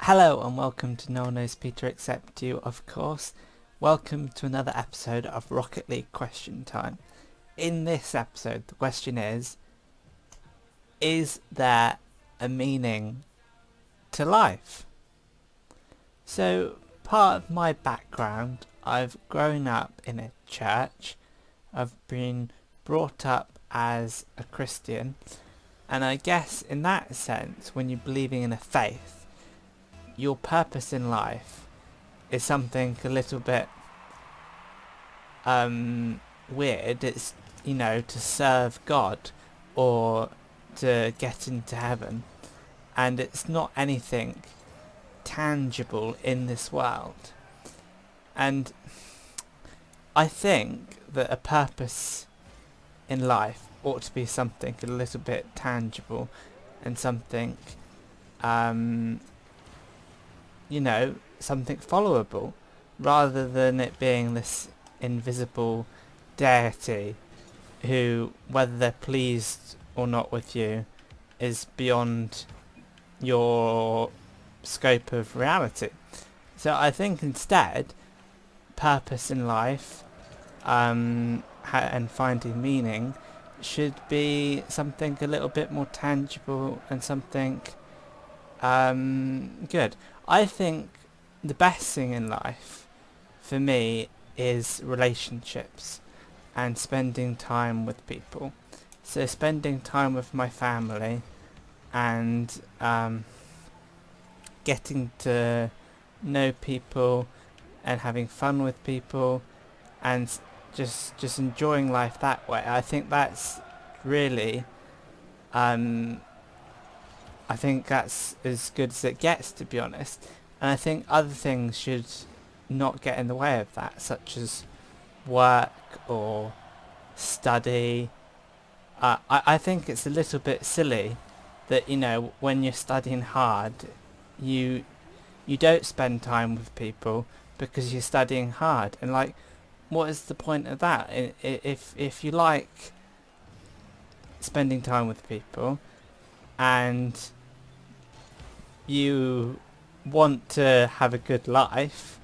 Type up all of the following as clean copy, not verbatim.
Hello and welcome to No One Knows Peter Except You, of course. Welcome to another episode of Rocket League Question Time. In this episode, the question is there a meaning to life? So, part of my background, I've grown up in a church. I've been brought up as a Christian. And I guess in that sense, when you're believing in a faith, your purpose in life is something a little bit weird. It's, to serve God or to get into heaven. And it's not anything tangible in this world. And I think that a purpose in life ought to be something a little bit tangible and something something followable, rather than it being this invisible deity who, whether they're pleased or not with you, is beyond your scope of reality. So I think instead, purpose in life and finding meaning should be something a little bit more tangible and something good. I think the best thing in life for me is relationships and spending time with people. So spending time with my family and getting to know people and having fun with people and just enjoying life that way. I think that's really I think that's as good as it gets, to be honest. And I think other things should not get in the way of that, such as work or study. I think it's a little bit silly that, when you're studying hard, you don't spend time with people because you're studying hard. And, what is the point of that? If you like spending time with people and you want to have a good life,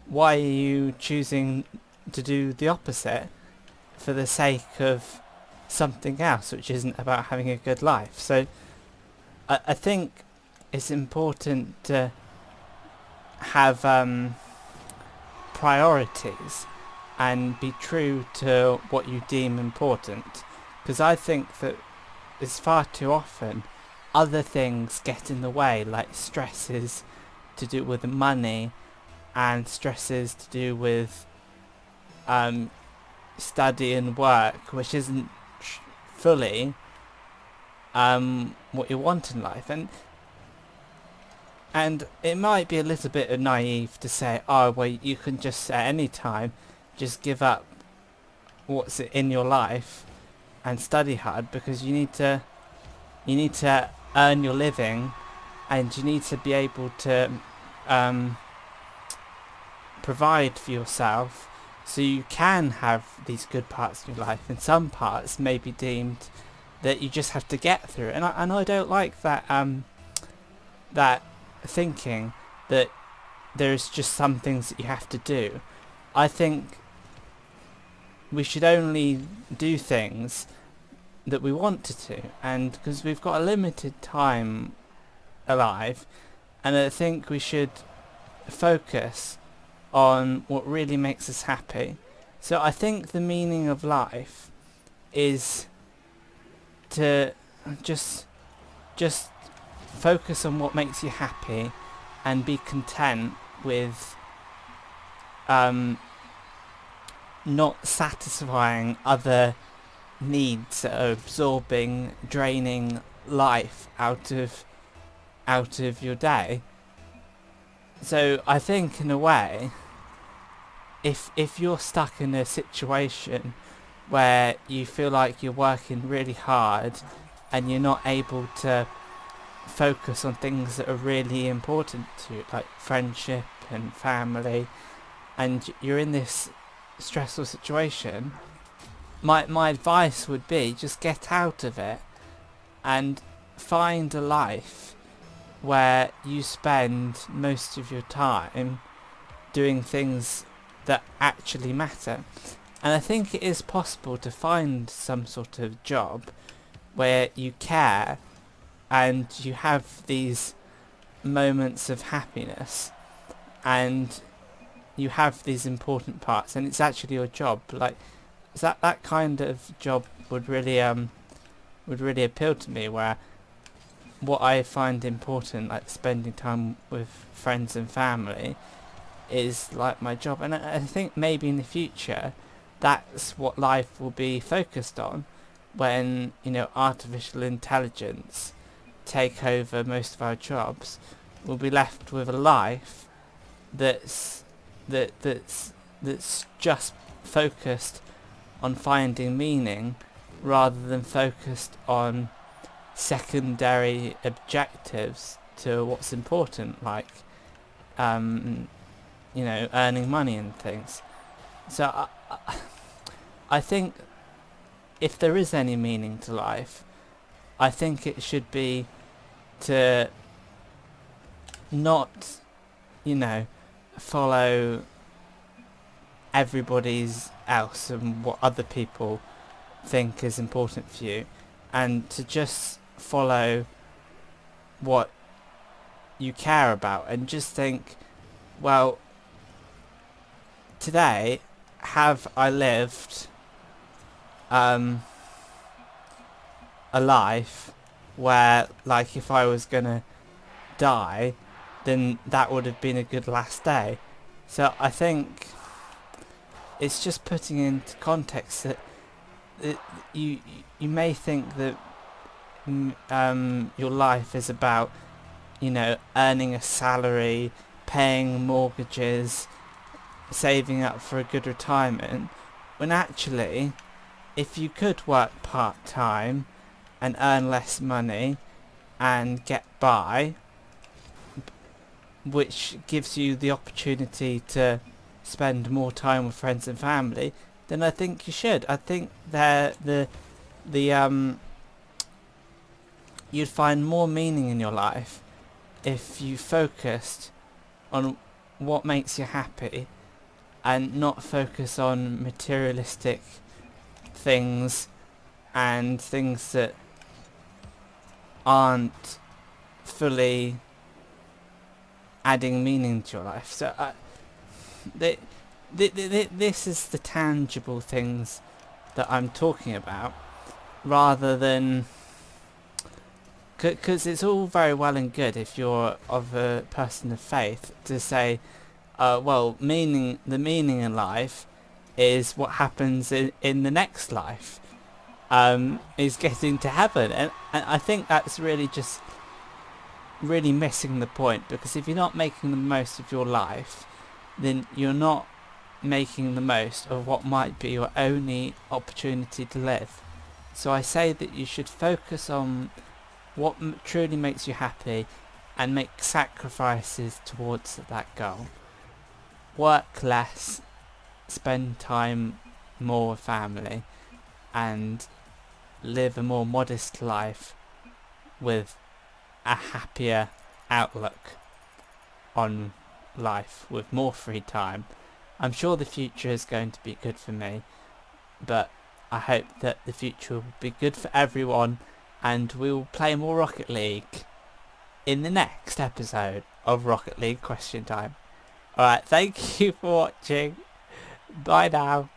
why are you choosing to do the opposite for the sake of something else which isn't about having a good life? So I think it's important to have priorities and be true to what you deem important, because I think that it's far too often other things get in the way, like stresses to do with money and stresses to do with study and work, which isn't fully what you want in life. And it might be a little bit naive to say, oh well, you can just at any time just give up what's in your life and study hard, because you need to earn your living, and you need to be able to provide for yourself so you can have these good parts of your life, and some parts may be deemed that you just have to get through. And I don't like that that thinking that there's just some things that you have to do. I think we should only do things that we want to, and because we've got a limited time alive, and I think we should focus on what really makes us happy. So I think the meaning of life is to just focus on what makes you happy and be content with not satisfying other needs that are absorbing, draining life out of your day. So I think in a way, if you're stuck in a situation where you feel like you're working really hard and you're not able to focus on things that are really important to you, like friendship and family, and you're in this stressful situation, my advice would be just get out of it and find a life where you spend most of your time doing things that actually matter. And I think it is possible to find some sort of job where you care and you have these moments of happiness and you have these important parts and it's actually your job. Like that kind of job would really appeal to me, where what I find important, like spending time with friends and family, is like my job. And I think maybe in the future that's what life will be focused on when, you know, artificial intelligence take over most of our jobs. We'll be left with a life that's just focused on finding meaning rather than focused on secondary objectives to what's important, like you know, earning money and things. So I think if there is any meaning to life, I think it should be to not, you know, follow everybody's else and what other people think is important for you, and to just follow what you care about and just think, well, today have I lived a life where, like, if I was gonna die, then that would have been a good last day. So I think it's just putting into context that you may think that your life is about, you know, earning a salary, paying mortgages, saving up for a good retirement, when actually, if you could work part-time and earn less money and get by, which gives you the opportunity to spend more time with friends and family, then I think you should. I think that you'd find more meaning in your life if you focused on what makes you happy and not focus on materialistic things and things that aren't fully adding meaning to your life. So this is the tangible things that I'm talking about, rather than, because it's all very well and good if you're of a person of faith to say, well, the meaning in life is what happens in the next life, is getting to heaven, and I think that's really just really missing the point, because if you're not making the most of your life, then you're not making the most of what might be your only opportunity to live. So I say that you should focus on what truly makes you happy and make sacrifices towards that goal. Work less, spend time more with family, and live a more modest life with a happier outlook on life, with more free time. I'm sure the future is going to be good for me, but I hope that the future will be good for everyone, and we will play more Rocket League in the next episode of Rocket League Question Time. Alright, thank you for watching. Bye now.